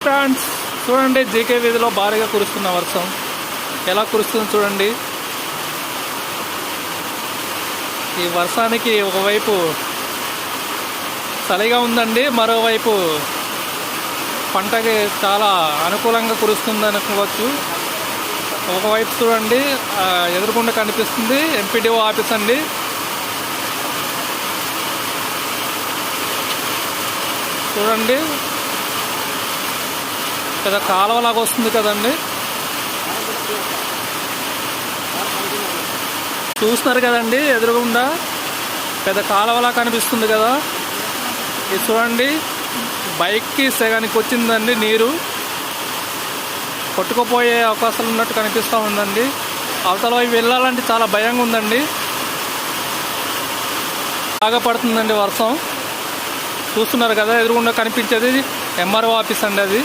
Friends చూడండి, GK వీధిలో భారీగా కురుస్తున్న వర్షం ఎలా కురుస్తుందో చూడండి. ఈ వర్షానికి ఒకవైపు చలిగా ఉందండి, మరోవైపు పంటకి చాలా అనుకూలంగా కురుస్తుంది అనుకోవచ్చు. ఒకవైపు చూడండి, ఎదురుకుండా కనిపిస్తుంది ఎంపీడీఓ ఆఫీస్ అండి. చూడండి, పెద్ద కాలువలాగా వస్తుంది కదండి. చూస్తున్నారు కదండి, ఎదురుగుండా పెద్ద కాలువలా కనిపిస్తుంది కదా. ఇది చూడండి, బైక్కి సగానికి వచ్చిందండి నీరు, కొట్టుకుపోయే అవకాశాలు ఉన్నట్టు కనిపిస్తూ ఉందండి. అవతల వైపు వెళ్ళాలంటే చాలా భయంగా ఉందండి. బాగా పడుతుందండి వర్షం. చూస్తున్నారు కదా, ఎదురుగుండా కనిపించేది ఎంఆర్ఓ ఆఫీస్ అండి అది.